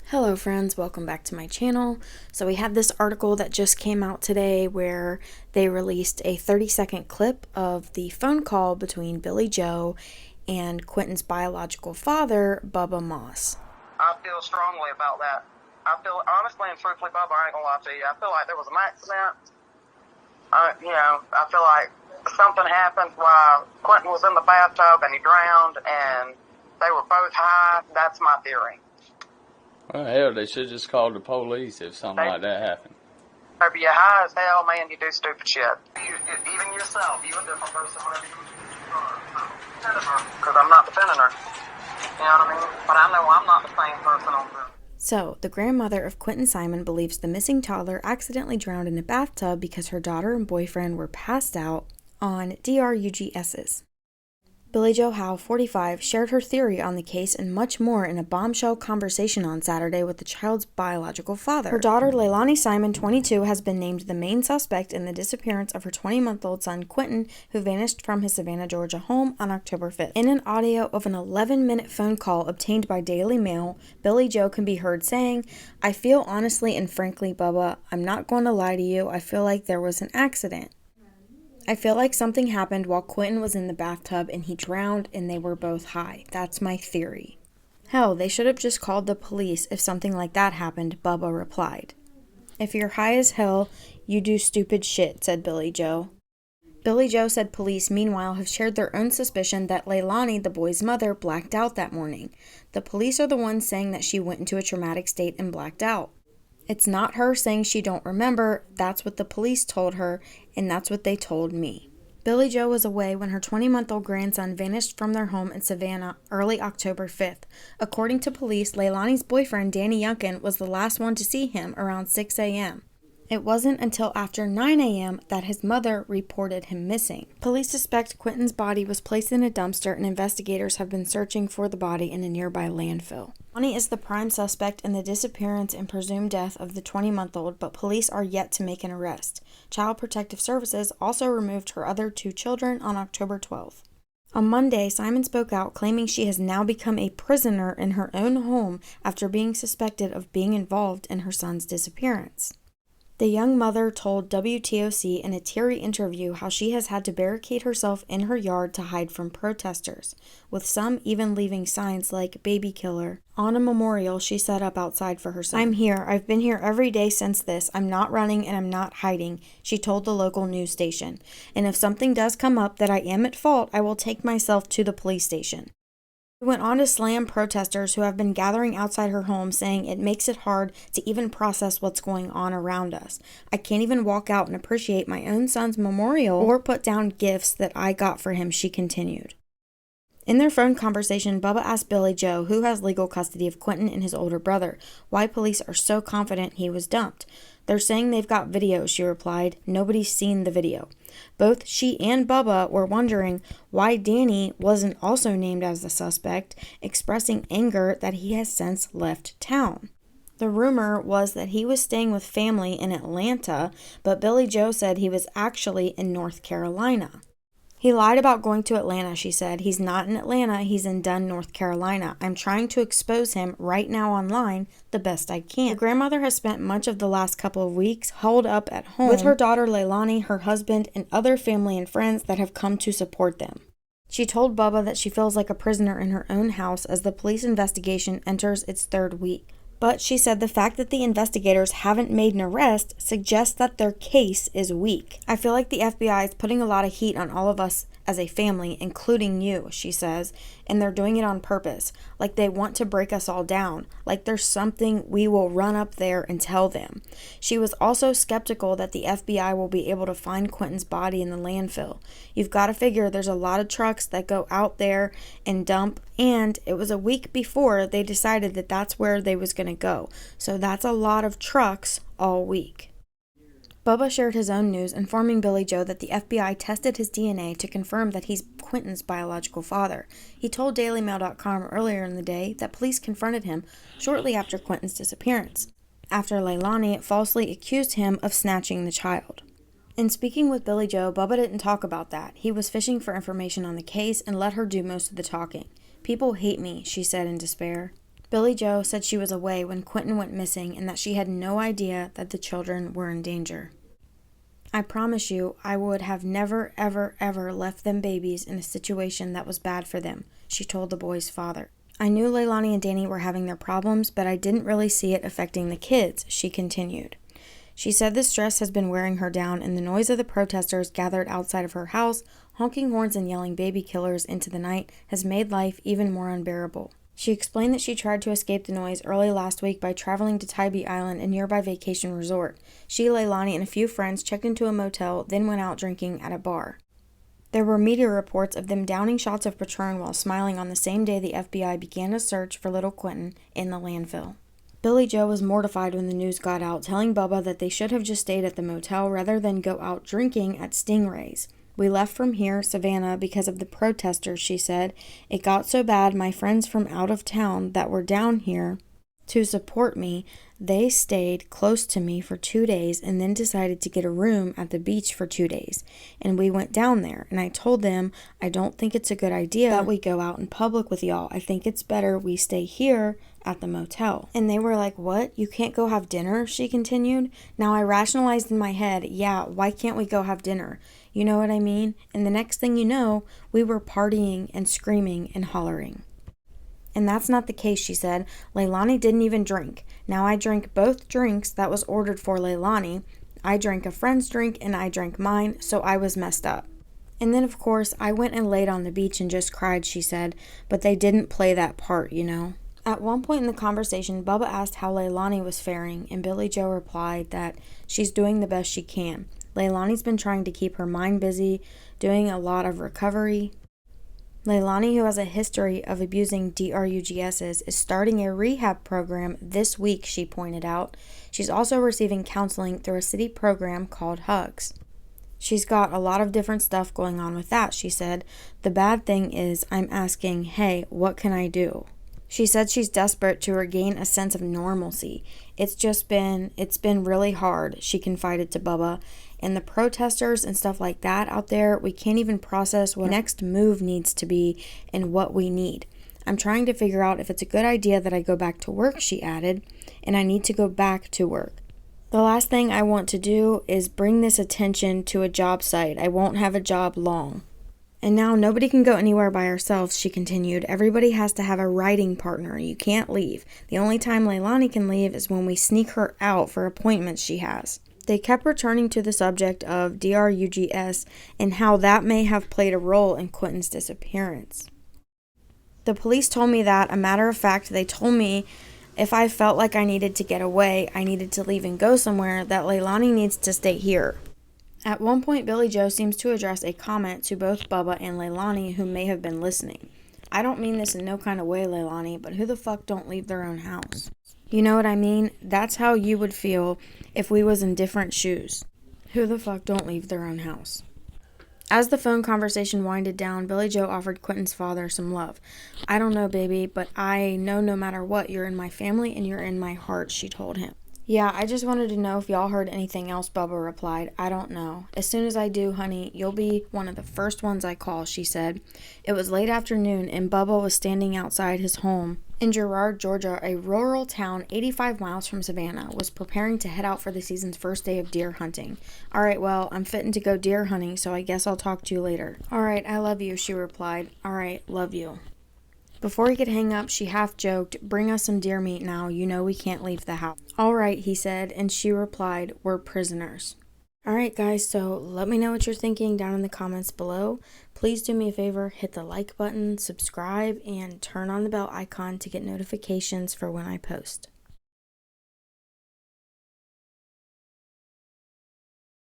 Hello friends, welcome back to my channel. So we have this article that just came out today where they released a 30-second clip of the phone call between Billie Jo and Quinton's biological father, Bubba Moss. I feel strongly about that. I feel, honestly and truthfully, Bubba, I ain't gonna lie to you, I feel like there was an accident. I feel like something happened while Quinton was in the bathtub and he drowned and they were both high. That's my theory. Well, hell, they should just call the police if something like that happened. If you're high as hell, man, you do stupid shit. Even yourself, you a different person whenever you because I'm not defending her. You know what I mean? But I know I'm not the same person on her. So, the grandmother of Quinton Simon believes the missing toddler accidentally drowned in a bathtub because her daughter and boyfriend were passed out on DRUGS's. Billie Jo Howe, 45, shared her theory on the case and much more in a bombshell conversation on Saturday with the child's biological father. Her daughter, Leilani Simon, 22, has been named the main suspect in the disappearance of her 20-month-old son, Quinton, who vanished from his Savannah, Georgia home on October 5th. In an audio of an 11-minute phone call obtained by Daily Mail, Billie Jo can be heard saying, "I feel honestly and frankly, Bubba, I'm not going to lie to you, I feel like there was an accident. I feel like something happened while Quinton was in the bathtub and he drowned and they were both high. That's my theory." Hell, they should have just called the police if something like that happened, Bubba replied. "If you're high as hell, you do stupid shit," said Billie Jo. Billie Jo said police, meanwhile, have shared their own suspicion that Leilani, the boy's mother, blacked out that morning. The police are the ones saying that she went into a traumatic state and blacked out. It's not her saying she don't remember, that's what the police told her, and that's what they told me. Billie Jo was away when her 20-month-old grandson vanished from their home in Savannah early October 5th. According to police, Leilani's boyfriend, Danny Youngkin, was the last one to see him around 6 a.m. It wasn't until after 9 a.m. that his mother reported him missing. Police suspect Quinton's body was placed in a dumpster and investigators have been searching for the body in a nearby landfill. Leilani is the prime suspect in the disappearance and presumed death of the 20-month-old, but police are yet to make an arrest. Child Protective Services also removed her other two children on October 12th. On Monday, Simon spoke out, claiming she has now become a prisoner in her own home after being suspected of being involved in her son's disappearance. The young mother told WTOC in a teary interview how she has had to barricade herself in her yard to hide from protesters, with some even leaving signs like "baby killer" on a memorial she set up outside for her son. "I'm here. I've been here every day since this. I'm not running and I'm not hiding," she told the local news station. "And if something does come up that I am at fault, I will take myself to the police station." She went on to slam protesters who have been gathering outside her home, saying it makes it hard to even process what's going on around us. "I can't even walk out and appreciate my own son's memorial or put down gifts that I got for him," she continued. In their phone conversation, Bubba asked Billie Jo, who has legal custody of Quinton and his older brother, why police are so confident he was dumped. "They're saying they've got video," she replied. "Nobody's seen the video." Both she and Bubba were wondering why Danny wasn't also named as the suspect, expressing anger that he has since left town. The rumor was that he was staying with family in Atlanta, but Billie Jo said he was actually in North Carolina. "He lied about going to Atlanta," she said. "He's not in Atlanta, he's in Dunn, North Carolina. I'm trying to expose him right now online the best I can." The grandmother has spent much of the last couple of weeks holed up at home with her daughter Leilani, her husband, and other family and friends that have come to support them. She told Bubba that she feels like a prisoner in her own house as the police investigation enters its third week. But she said the fact that the investigators haven't made an arrest suggests that their case is weak. "I feel like the FBI is putting a lot of heat on all of us as a family, including you," she says, "and they're doing it on purpose, like they want to break us all down, like there's something we will run up there and tell them." She was also skeptical that the FBI will be able to find Quinton's body in the landfill. "You've got to figure there's a lot of trucks that go out there and dump, and it was a week before they decided that that's where they was going to go, so that's a lot of trucks all week." Bubba shared his own news, informing Billie Jo that the FBI tested his DNA to confirm that he's Quinton's biological father. He told DailyMail.com earlier in the day that police confronted him shortly after Quinton's disappearance, after Leilani falsely accused him of snatching the child. In speaking with Billie Jo, Bubba didn't talk about that. He was fishing for information on the case and let her do most of the talking. "People hate me," she said in despair. Billie Jo said she was away when Quinton went missing and that she had no idea that the children were in danger. I promise you, I would have never, ever, ever left them babies in a situation that was bad for them, she told the boy's father. I knew Leilani and Danny were having their problems, but I didn't really see it affecting the kids, she continued. She said the stress has been wearing her down, and the noise of the protesters gathered outside of her house, honking horns and yelling baby killers into the night, has made life even more unbearable. She explained that she tried to escape the noise early last week by traveling to Tybee Island, a nearby vacation resort. She, Leilani, and a few friends checked into a motel, then went out drinking at a bar. There were media reports of them downing shots of Patron while smiling on the same day the FBI began a search for little Quinton in the landfill. Billie Jo was mortified when the news got out, telling Bubba that they should have just stayed at the motel rather than go out drinking at Stingray's. We left from here, Savannah, because of the protesters, she said. It got so bad, my friends from out of town that were down here to support me, they stayed close to me for 2 days and then decided to get a room at the beach for 2 days. And we went down there, and I told them, I don't think it's a good idea that we go out in public with y'all. I think it's better we stay here at the motel. And they were like, what? You can't go have dinner? She continued. Now I rationalized in my head, yeah, why can't we go have dinner? You know what I mean? And the next thing you know, we were partying and screaming and hollering. And that's not the case, she said. Leilani didn't even drink. Now I drank both drinks that was ordered for Leilani. I drank a friend's drink and I drank mine, so I was messed up. And then, of course, I went and laid on the beach and just cried, she said. But they didn't play that part, you know. At one point in the conversation, Bubba asked how Leilani was faring, and Billie Jo replied that she's doing the best she can. Leilani's been trying to keep her mind busy, doing a lot of recovery. Leilani, who has a history of abusing DRUGSs, is starting a rehab program this week, she pointed out. She's also receiving counseling through a city program called Hugs. She's got a lot of different stuff going on with that, she said. The bad thing is I'm asking, hey, what can I do? She said she's desperate to regain a sense of normalcy. It's been really hard, she confided to Bubba. And the protesters and stuff like that out there, we can't even process what next move needs to be and what we need. I'm trying to figure out if it's a good idea that I go back to work, she added, and I need to go back to work. The last thing I want to do is bring this attention to a job site. I won't have a job long. And now nobody can go anywhere by ourselves, she continued. Everybody has to have a riding partner. You can't leave. The only time Leilani can leave is when we sneak her out for appointments she has. They kept returning to the subject of DRUGS and how that may have played a role in Quinton's disappearance. The police told me that, a matter of fact, they told me if I felt like I needed to get away, I needed to leave and go somewhere, that Leilani needs to stay here. At one point, Billie Jo seems to address a comment to both Bubba and Leilani, who may have been listening. I don't mean this in no kind of way, Leilani, but who the fuck don't leave their own house? You know what I mean? That's how you would feel if we was in different shoes. Who the fuck don't leave their own house? As the phone conversation winded down, Billie Jo offered Quinton's father some love. I don't know, baby, but I know no matter what, you're in my family and you're in my heart, she told him. Yeah, I just wanted to know if y'all heard anything else, Bubba replied. I don't know. As soon as I do, honey, you'll be one of the first ones I call, she said. It was late afternoon and Bubba was standing outside his home in Girard, Georgia, a rural town 85 miles from Savannah, was preparing to head out for the season's first day of deer hunting. All right, well, I'm fitting to go deer hunting, so I guess I'll talk to you later. All right, I love you, she replied. All right, love you. Before he could hang up, she half joked, bring us some deer meat now, you know we can't leave the house. All right, he said, and she replied, we're prisoners. Alright guys, so let me know what you're thinking down in the comments below. Please do me a favor, hit the like button, subscribe, and turn on the bell icon to get notifications for when I post.